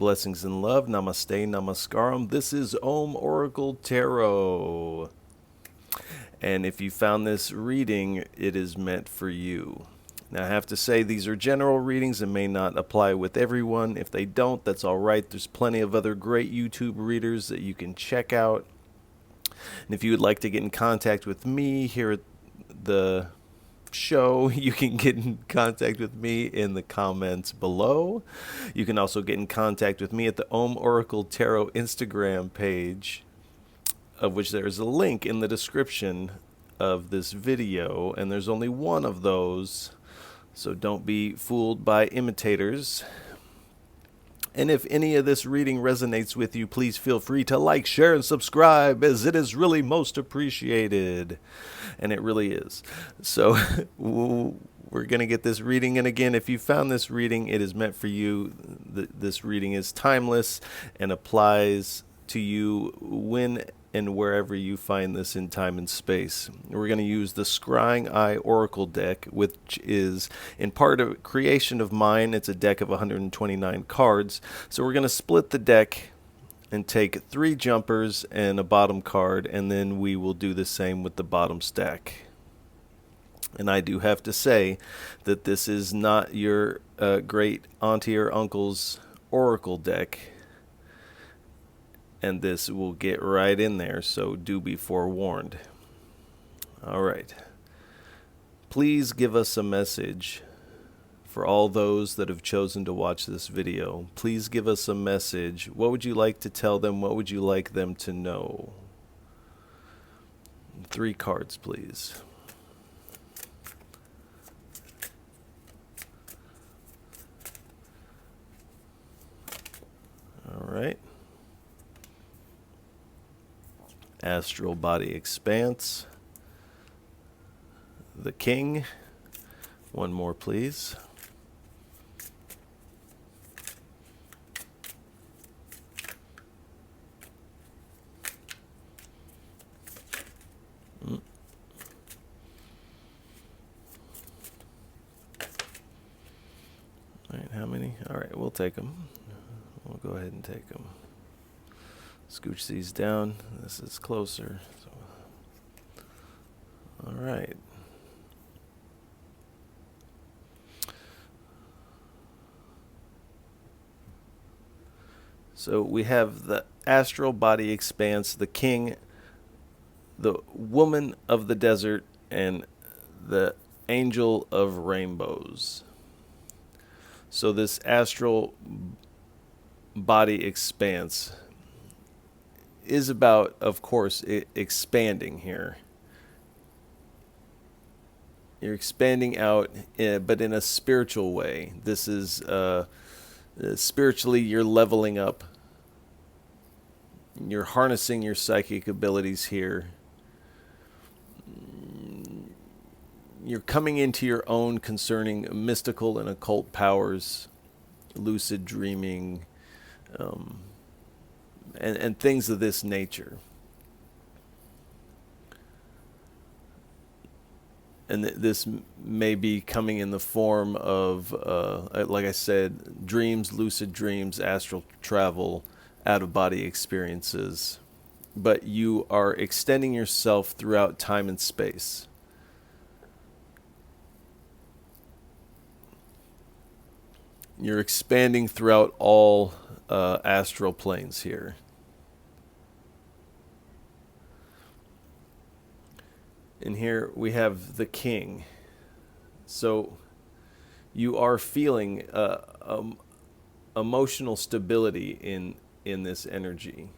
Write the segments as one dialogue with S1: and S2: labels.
S1: blessings and love. Namaste, namaskaram. This is Om Oracle Tarot. And if you found this reading, it is meant for you. Now, I have to say, these are general readings and may not apply with everyone. If they don't, that's all right. There's plenty of other great YouTube readers that you can check out. And if you would like to get in contact with me here at the show, you can get in contact with me in the comments below. You can also get in contact with me at the Om Oracle Tarot Instagram page, of which there is a link in the description of this video, and there's only one of those, so don't be fooled by imitators. And if any of this reading resonates with you, please feel free to like, share, and subscribe, as it is really most appreciated. And it really is. So we're going to get this reading. And again, if you found this reading, it is meant for you. This reading is timeless and applies to you when and wherever you find this in time and space. We're going to use the Scrying Eye Oracle deck, which is in part a creation of mine. It's a deck of 129 cards. So we're going to split the deck and take 3 jumpers and a bottom card, and then we will do the same with the bottom stack. And I do have to say that this is not your great auntie or uncle's oracle deck. And this will get right in there, so do be forewarned. All right. Please give us a message for all those that have chosen to watch this video. Please give us a message. What would you like to tell them? What would you like them to know? 3 cards, please. All right. Astral body expanse. The king. One more, please. All right, how many? All right, we'll take them. We'll go ahead and take them. Scooch these down. This is closer. So. All right. So we have the astral body expanse, the king, the woman of the desert, and the angel of rainbows. So this astral body expanse is about, of course, expanding here. You're expanding out, but in a spiritual way. This is spiritually, you're leveling up. You're harnessing your psychic abilities here. You're coming into your own concerning mystical and occult powers, lucid dreaming, and things of this nature. And this may be coming in the form of, like I said, dreams, lucid dreams, astral travel, out-of-body experiences. But you are extending yourself throughout time and space. You're expanding throughout all astral planes here. And here we have the king. So you are feeling emotional stability in this energy.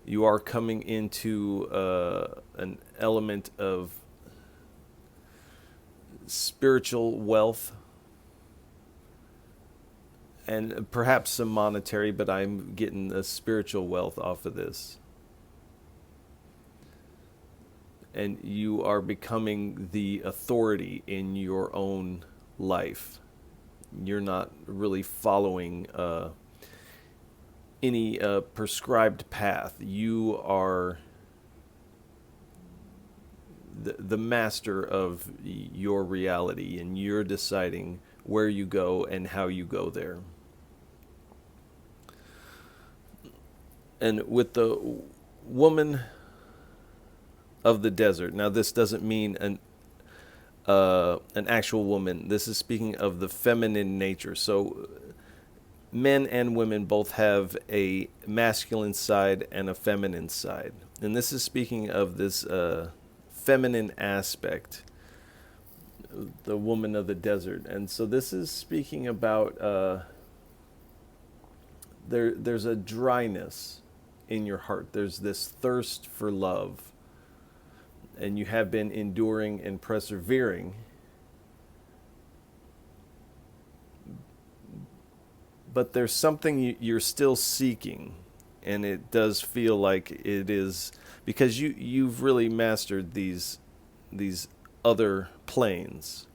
S1: You are coming into an element of spiritual wealth, and perhaps some monetary, but I'm getting a spiritual wealth off of this. And you are becoming the authority in your own life. You're not really following any prescribed path. You are the master of your reality, and you're deciding where you go and how you go there. And with the woman of the desert, now this doesn't mean an actual woman. This is speaking of the feminine nature. So men and women both have a masculine side and a feminine side. And this is speaking of this feminine aspect, the woman of the desert. And so this is speaking about there's a dryness in your heart. There's this thirst for love. And you have been enduring and persevering. But there's something you're still seeking, and it does feel like it is because you've really mastered these other planes,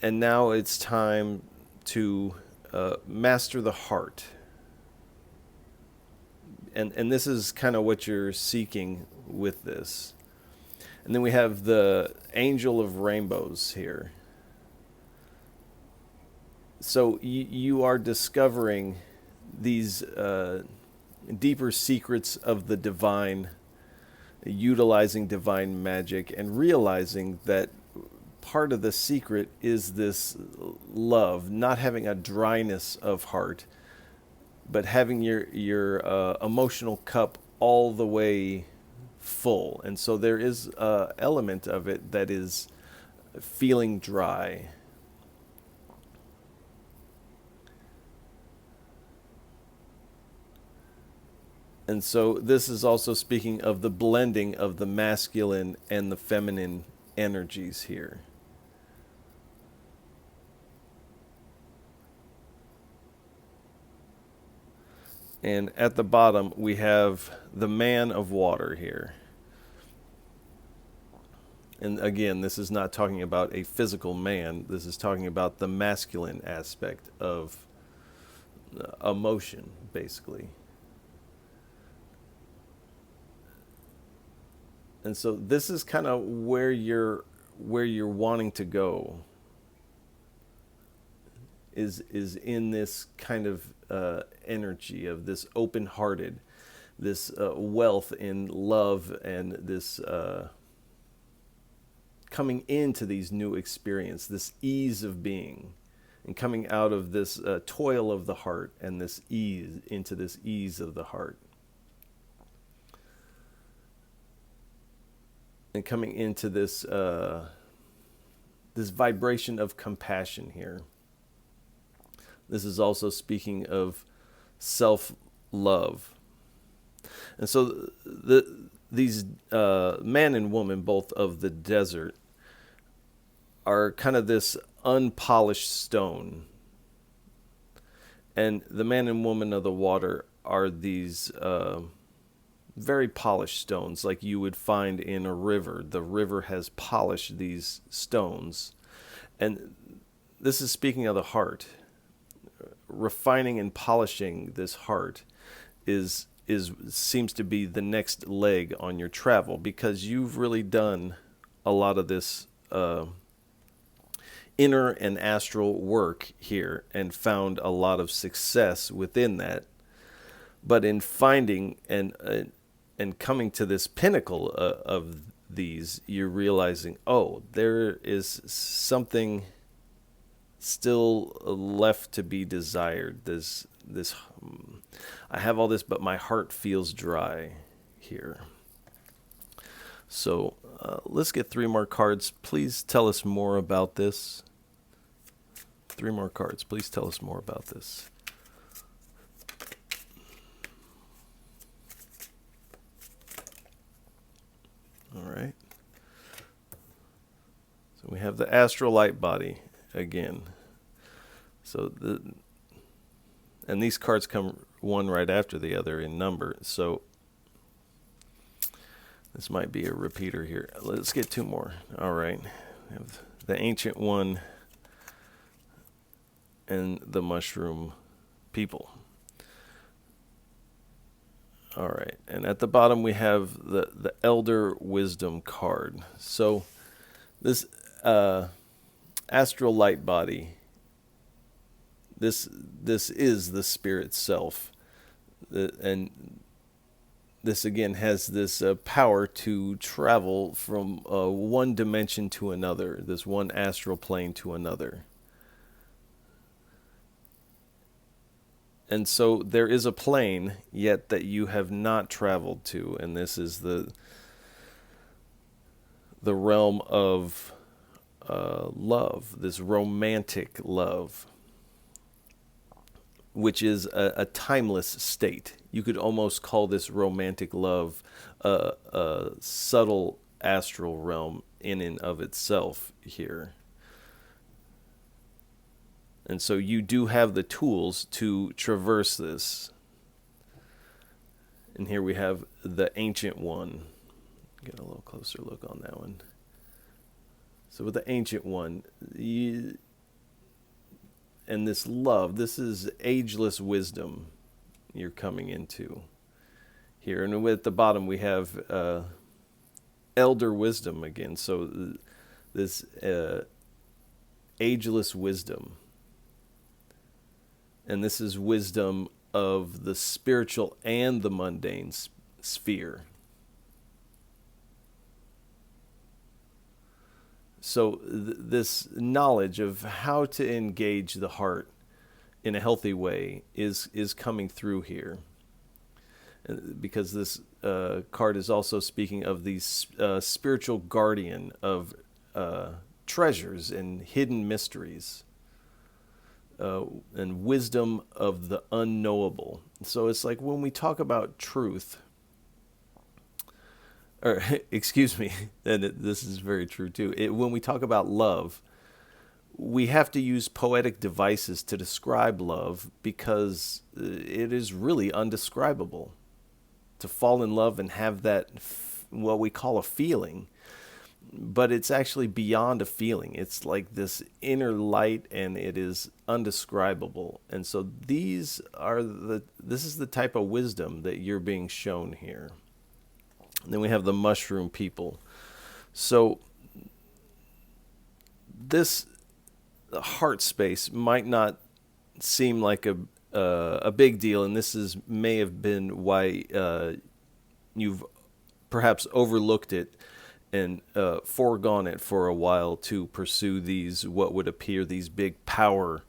S1: and now it's time to master the heart. And this is kind of what you're seeking with this. And then we have the angel of rainbows here. So you are discovering these deeper secrets of the divine, utilizing divine magic, and realizing that part of the secret is this love, not having a dryness of heart, but having your emotional cup all the way full. And so there is an element of it that is feeling dry. And so this is also speaking of the blending of the masculine and the feminine energies here. And at the bottom, we have the man of water here. And again, this is not talking about a physical man. This is talking about the masculine aspect of emotion, basically. And so this is kind of where you're wanting to go. Is in this kind of energy of this open-hearted, this wealth in love, and this coming into these new experiences, this ease of being, and coming out of this toil of the heart and this ease into this ease of the heart. And coming into this this vibration of compassion here. This is also speaking of self-love. And so these man and woman, both of the desert, are kind of this unpolished stone. And the man and woman of the water are these very polished stones like you would find in a river. The river has polished these stones. And this is speaking of the heart. Refining and polishing this heart seems to be the next leg on your travel, because you've really done a lot of this inner and astral work here and found a lot of success within that. But in finding and coming to this pinnacle of these, you're realizing, oh, there is something still left to be desired. This I have all this, but my heart feels dry here. So let's get 3 more cards. Please tell us more about this. 3 more cards. Please tell us more about this. All right. So we have the astral light body again. So and these cards come one right after the other in number. So this might be a repeater here. Let's get 2 more. All right. We have the Ancient One and the Mushroom People. All right. And at the bottom we have the Elder Wisdom card. So this astral light body, this is the spirit self. And this again has this power to travel from one dimension to another, this one astral plane to another. And so there is a plane yet that you have not traveled to, and this is the realm of love, this romantic love, which is a timeless state. You could almost call this romantic love a subtle astral realm in and of itself here. And so you do have the tools to traverse this. And here we have the Ancient One. Get a little closer look on that one. So with the Ancient One, and this love, this is ageless wisdom you're coming into here. And at the bottom we have elder wisdom again. So this ageless wisdom. And this is wisdom of the spiritual and the mundane sphere. So this knowledge of how to engage the heart in a healthy way is coming through here. Because this card is also speaking of the spiritual guardian of treasures and hidden mysteries. And wisdom of the unknowable. So it's like when we talk about truth, or excuse me, and this is very true too. When we talk about love, we have to use poetic devices to describe love because it is really undescribable. To fall in love and have that, what we call a feeling, but it's actually beyond a feeling. It's like this inner light, and it is undescribable. And so this is the type of wisdom that you're being shown here. And then we have the mushroom people. So this heart space might not seem like a big deal, and may have been why you've perhaps overlooked it and foregone it for a while to pursue what would appear these big power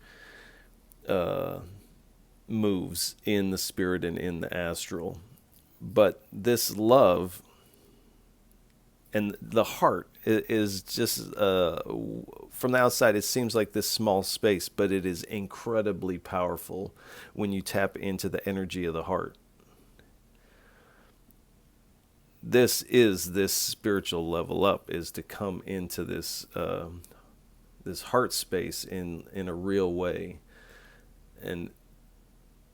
S1: moves in the spirit and in the astral. But this love and the heart is just, from the outside, it seems like this small space, but it is incredibly powerful when you tap into the energy of the heart. This spiritual level up, is to come into this heart space in a real way. And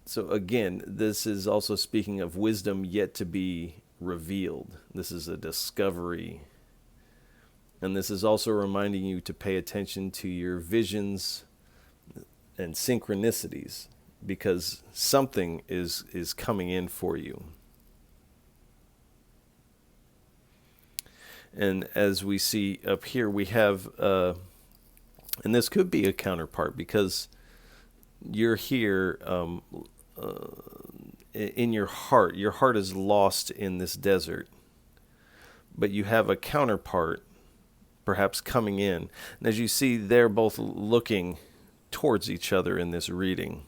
S1: so again, this is also speaking of wisdom yet to be revealed. This is a discovery. And this is also reminding you to pay attention to your visions and synchronicities, because something is coming in for you. And as we see up here, we have, and this could be a counterpart, because you're here in your heart. Your heart is lost in this desert, but you have a counterpart perhaps coming in. And as you see, they're both looking towards each other in this reading.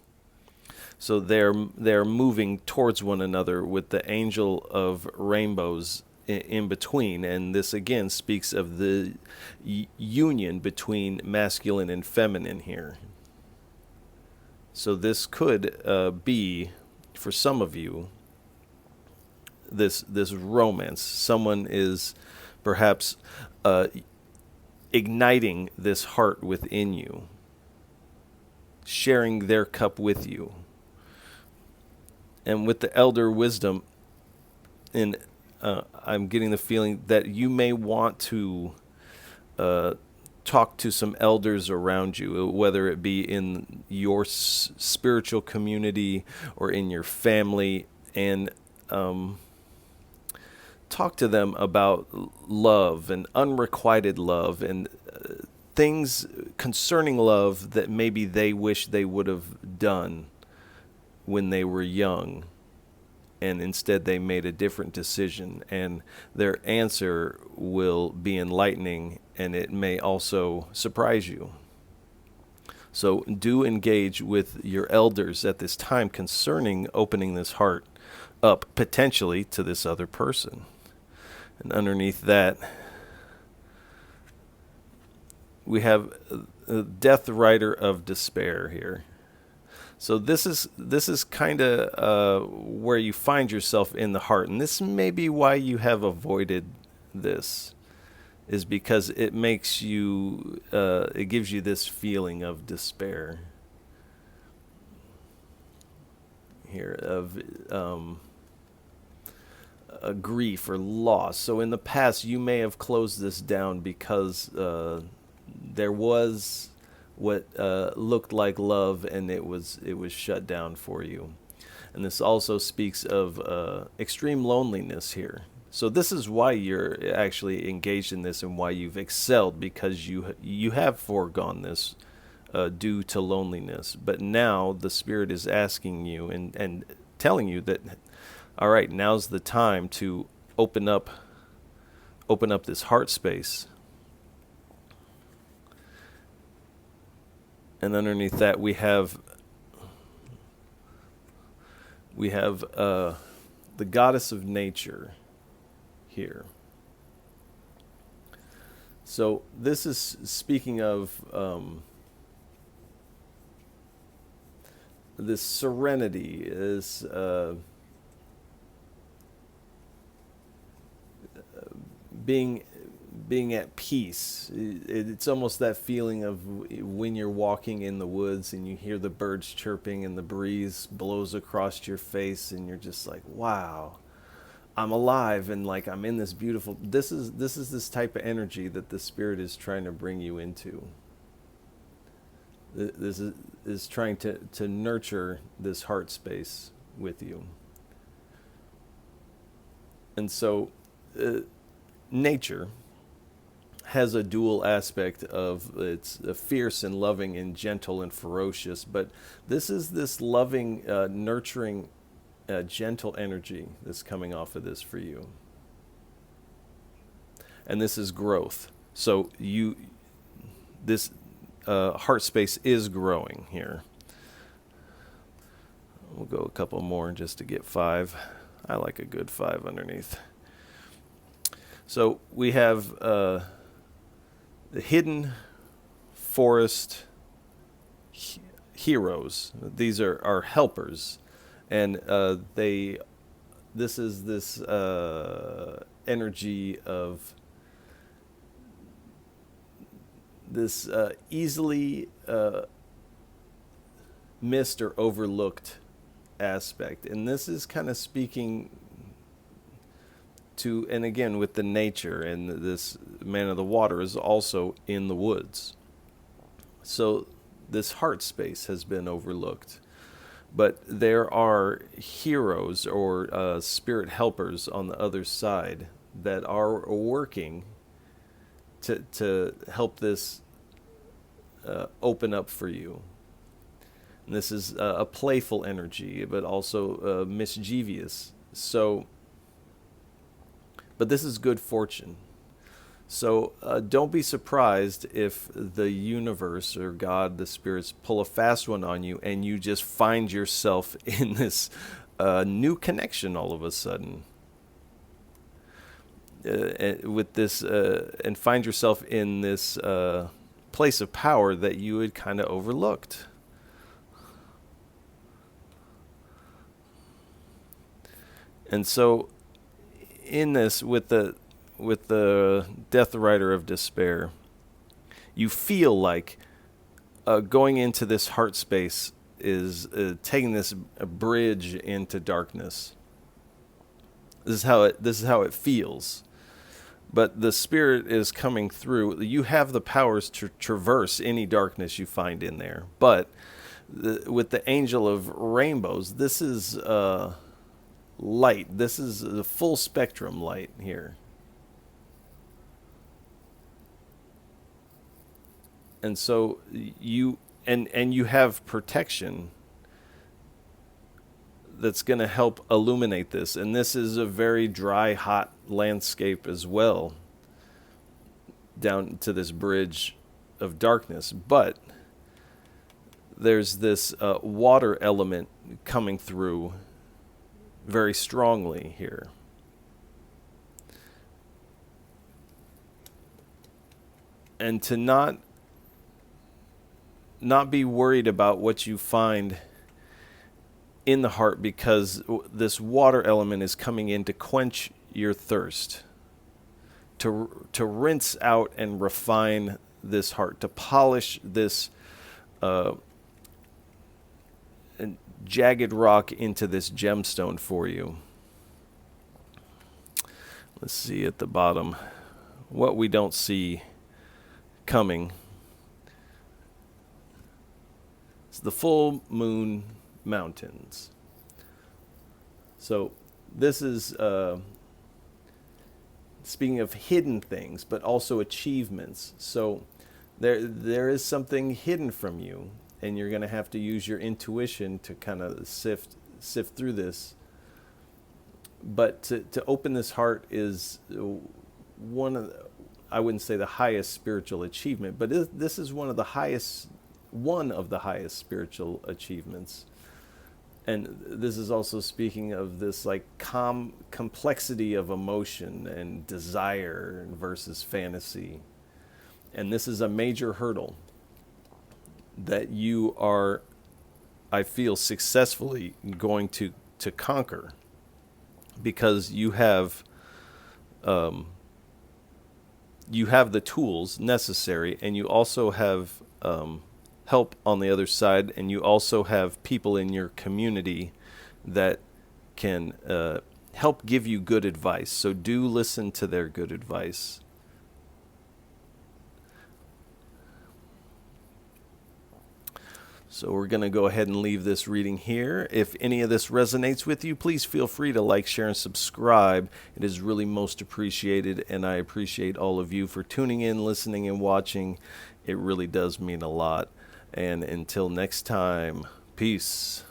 S1: So they're moving towards one another with the angel of rainbows in between. And this again speaks of the union between masculine and feminine here. So this could be, for some of you, this romance. Someone is perhaps igniting this heart within you, sharing their cup with you. And with the elder wisdom, and I'm getting the feeling that you may want to talk to some elders around you, whether it be in your spiritual community or in your family, and talk to them about love and unrequited love and things concerning love that maybe they wish they would have done when they were young, and instead they made a different decision, and their answer will be enlightening, and it may also surprise you. So do engage with your elders at this time concerning opening this heart up potentially to this other person. And underneath that, we have a Death Rider of Despair here. So this is kind of where you find yourself in the heart, and this may be why you have avoided this, is because it makes you, it gives you this feeling of despair here, of a grief or loss. So in the past, you may have closed this down because there was what looked like love, and it was shut down for you. And this also speaks of extreme loneliness here. So this is why you're actually engaged in this and why you've excelled, because you have foregone this due to loneliness. But now the Spirit is asking you and telling you that, all right, now's the time to open up this heart space. And underneath that, we have the goddess of nature here. So this is speaking of this serenity, is being at peace. It's almost that feeling of when you're walking in the woods and you hear the birds chirping and the breeze blows across your face, and you're just like, wow, I'm alive, and like I'm in this beautiful. This is this type of energy that the Spirit is trying to bring you into. This is trying to nurture this heart space with you. And so nature has a dual aspect of it's fierce and loving and gentle and ferocious, but this is this loving, nurturing, gentle energy that's coming off of this for you. And this is growth. So this heart space is growing here. We'll go a couple more just to get 5. I like a good 5 underneath. So we have the hidden forest heroes. These are helpers, and this is this energy of this easily missed or overlooked aspect. And this is kind of speaking to, and again with the nature, and this man of the water is also in the woods. So this heart space has been overlooked. But there are heroes or spirit helpers on the other side that are working to help this open up for you. And this is a playful energy, but also mischievous. So, but this is good fortune. So don't be surprised if the universe or God, the spirits, pull a fast one on you and you just find yourself in this new connection all of a sudden. With this, and find yourself in this place of power that you had kind of overlooked. And so in this, with the Death Rider of Despair, you feel like going into this heart space is taking this a bridge into darkness. This is how it feels. But the Spirit is coming through. You have the powers to traverse any darkness you find in there. But with the Angel of Rainbows, this is light. This is the full spectrum light here. And so you have protection that's going to help illuminate this. And this is a very dry, hot landscape as well, down to this bridge of darkness. But there's this water element coming through very strongly here. And to not be worried about what you find in the heart, because this water element is coming in to quench your thirst, to rinse out and refine this heart, to polish this jagged rock into this gemstone for you. Let's see at the bottom what we don't see coming. It's the full moon mountains. So this is speaking of hidden things, but also achievements. So there is something hidden from you, and you're going to have to use your intuition to kind of sift through this. But to open this heart is one of the, I wouldn't say the highest spiritual achievement, but this is one of the highest spiritual achievements. And this is also speaking of this like complexity of emotion and desire versus fantasy. And this is a major hurdle that you are, I feel, successfully going to conquer, because you have the tools necessary, and you also have help on the other side, and you also have people in your community that can help give you good advice. So do listen to their good advice. So we're going to go ahead and leave this reading here. If any of this resonates with you, please feel free to like, share, and subscribe. It is really most appreciated, and I appreciate all of you for tuning in, listening, and watching. It really does mean a lot. And until next time, peace.